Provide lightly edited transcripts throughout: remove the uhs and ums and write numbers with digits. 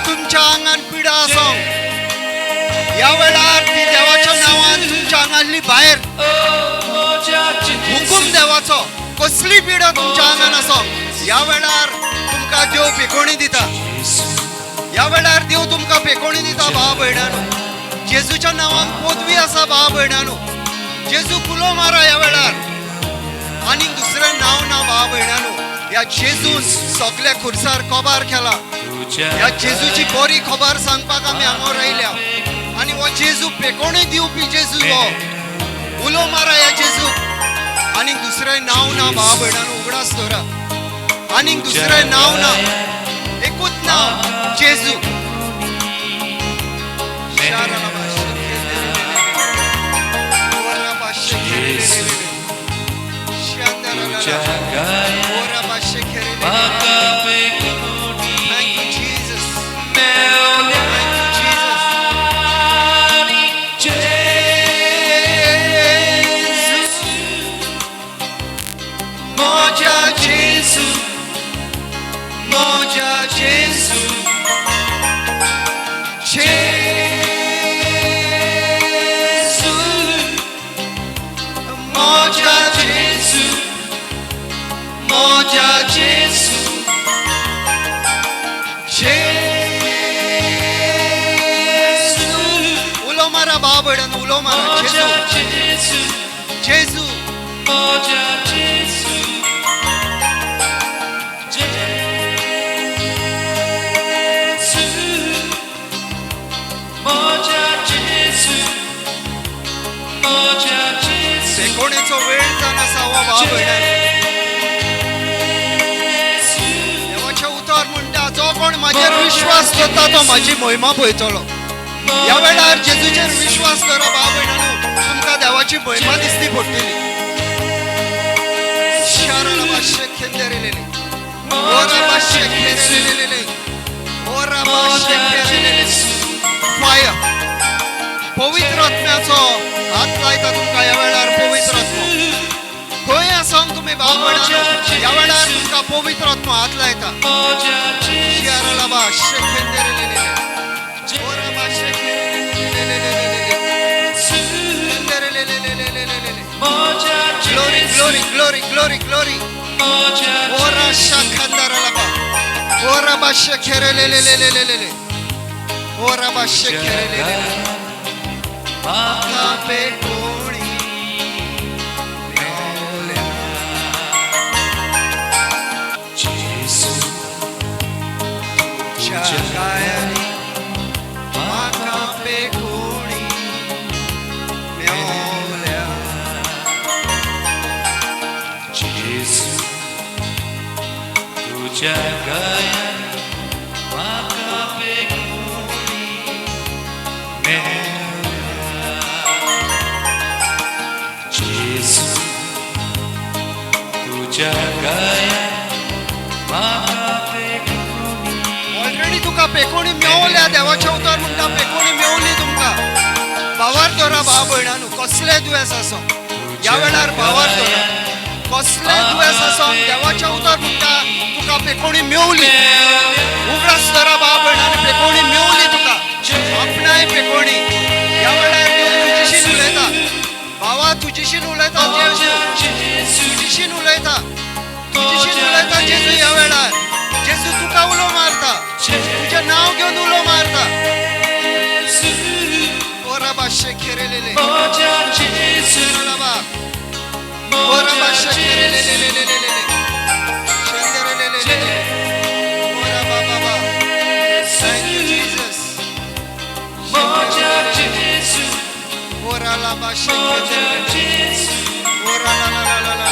तुमच्या आंगान पिडा आसों ह्या वेळार ती देवाच्या नांवान तुमच्या आंगांतली भायर हुकूम देवाचो कसली पिडा तुमच्या आंगान आसों ह्या वेळार तुमकां देव पेकोणी दिता ह्या वेळार देव तुमकां पेकोणी दिता भाव भयणांनो जेजूच्या नांवान पदवी आसा भाव भयणांनो जेजू कुलो मारा ह्या वेळार आनी दुसरें नांव ना भाव भयणांनो ह्या जेजून सगळे खुर्सार कोबार केला ह्या जेजूची बरी खबर सांगपाक आमी हांगा रायल्या आनी हो जेजू पेकोणी दिवपी जेजू हो उलो मारा ह्या जेजू आनी दुसरें नांव ना भाव भयणांनो उगडास दवरा आनी दुसरें नांव ना एकूच नांव जेजू उलो मारा भाव भयणांनो उलो मारा जेजू जेजू पेकोणेचो वेळ जावन आसा हो भाव भयणांनो देवाचें उतर म्हणटा जो कोण म्हाजेर विश्वास करता तो म्हाजी महिमा पळयतलो ह्या वेळार जेजूचेर विश्वास करा भाव भयणांनो तुमकां देवाची महिमा दिसती पडटली फायर पवित्र आत्म्याचो हात लायता तुमकां ह्या वेळार पवित्र आत्मो खंय आसा तुमी भाव भयणांनो ह्या वेळार तुमकां पवित्र आत्मो हात लायता Glory, glory, glory, glory, glory. Ora shakandara laba. Ora bashekere le le le le le le le. Ora bashekere le le. Makape koni. Jesus. Chagayani. Makape koni. Already तुका पेकोणी मेवल्या देवाच्या उतर म्हणटा पेकोणी मेवली तुमकां भावार धरा भाव भयणांनो कसले दुयेंस आसो ह्या वेळार भावार धरा कसले दुयेंस आसो देवाच्या उतर म्हणटा तुका पेकोणी मेवली उगडास धरा भाव भयणांनो पेकोणी मेवली तुका आपणाय पेकोणी ह्या वेळार देव तुजेशीन उलयता भावा तुजेशीन उलयता तुजेशीन उलयता जेजू ह्या वेळार जेजू तुका उलो मारता तुजें नांव घेवन उलो मारता ओरा बाशे खेरेलेले ओरा बाशे खेरेलेले शेंदरेलेले ओरा बाबा थैंक यू जीसस ओरा ला बाशे खेरेलेले ओरा ला ला ला ला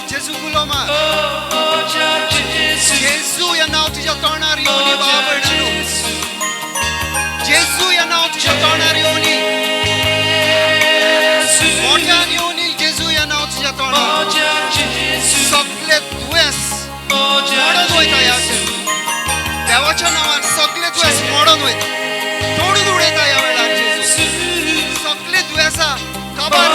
जेजू गुलो मार जेजू ह्या नांव तुज्या तोंडार येवनी भाव भयणांनो जेजू ह्या नांव तुज्या तोंडार येवनी मोठ्यान येवनी जेजू ह्या नांव तुज्या तोंडार सगळे दुयेंस मोडून वयता ह्या देवाच्या नांवान सगळे दुयेंस मोडून वयता तोडून उडयता ह्या वेळार जेजू सगळे दुयेंसां काबार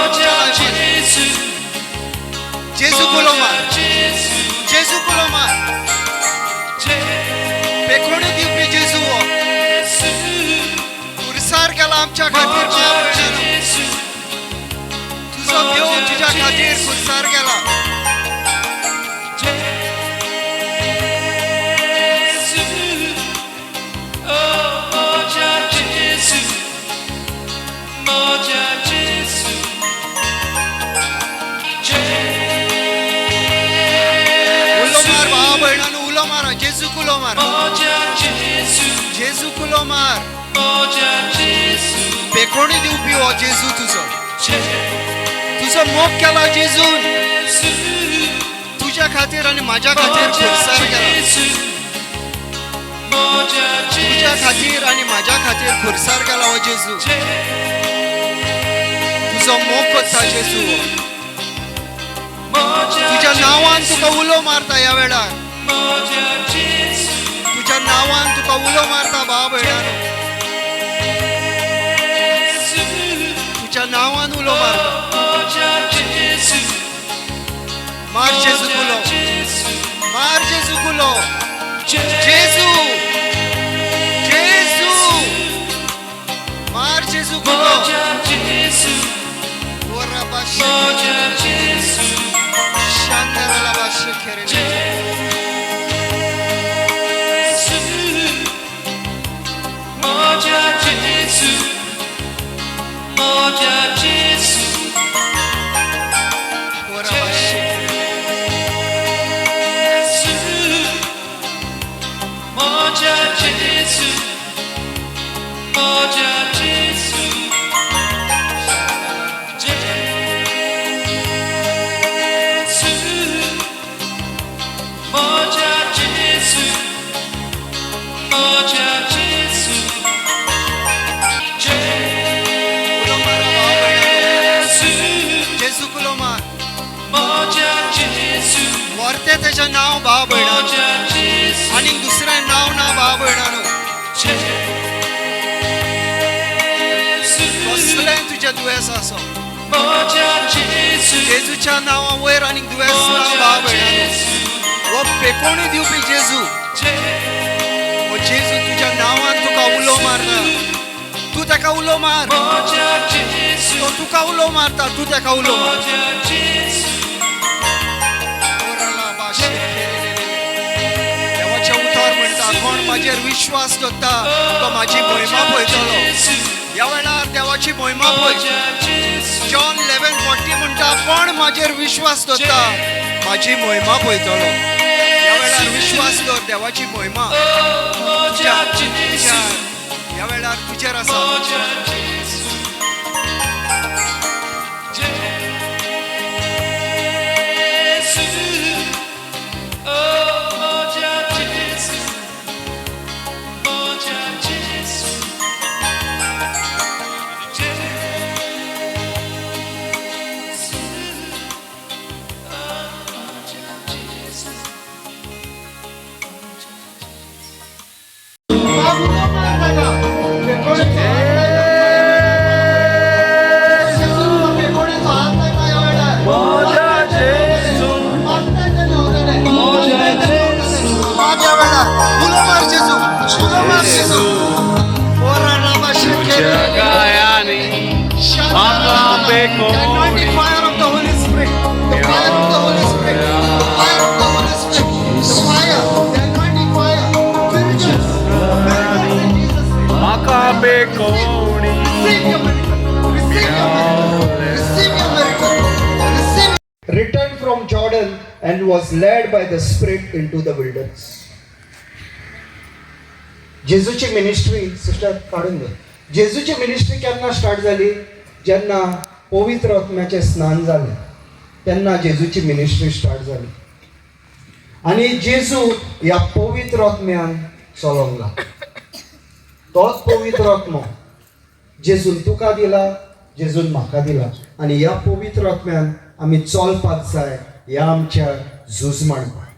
जेजू गुलो मार जेजू गुलो आमच्या खातीर भाव भयणानो तुझो देव तुझ्या खातीर खुर्सार गेला Jesukulo mar, Jesukulo mar, Pekoni diupi o Jesu tuzo, tuzo मोग केला जेजून, तुझ्या खातीर आणि माझ्या खातीर खुर्सार गेला, तुझ्या खातीर आणि माझ्या खातीर खुर्सार गेला ओ जेजू, तुझो मोग करता जेजू, तुझ्या नावान तुका उलो मारता या वेळार. तुझ्या नावान तुका उलो मारता भाव भयणानो तुझ्या नावान उलो मारता मार जेजुकुलो मार जेजुकुलो जेजू जेजू मार जेजुकुलो ओरा बाशे शांदराला बाशे खेरे वरते त्याचे नाव भाव भयणानो आणि दुसरे नाव ना भाव भयणानो कसले तुझे दुयेस आसो जेजूच्या नावा वयर आणि दुयेस ना भाव भयणानो वो पेकोणी दिवपी जेजू वो जेजू तुझ्या नावान तुका उलो मारता तू ताका उलो मार तो तुका उलो मारता तू ताका उलो मार देवाचे उतार म्हणटा कोण माझेर विश्वास दवरता तो माझी महिमा पळयतलो या वेळार देवाची महिमा पळय जॉन 11:40 म्हणटा कोण माझेर विश्वास दवरता माझी महिमा पळयतलो या वेळार विश्वास दवर देवाची महिमा या वेळार तुजेर आसा Fire of the Holy Spirit, the fire of the Holy Spirit, the fire of the Holy Spirit, the fire, the anointing fire, miracles in Jesus' name. Receive your miracle, receive your miracle, receive your miracle, receive. Returned from Jordan and was led by the Spirit into the wilderness. जेजूची ministry sister काढून दे. जेजूची ministry केन्ना start जाली जेन्ना पवित्र आत्म्याचे स्नान जालें तेन्ना जेजूची मिनिस्ट्री स्टार्ट जाली आनी जेजू ह्या पवित्र आत्म्यान चलोंक लागलो. तोच पवित्र आत्मो जेजून तुका दिला जेजून म्हाका दिला आनी ह्या पवित्र आत्म्यान आमी चलपाक जाय ह्या आमच्या झुज मांडपाक.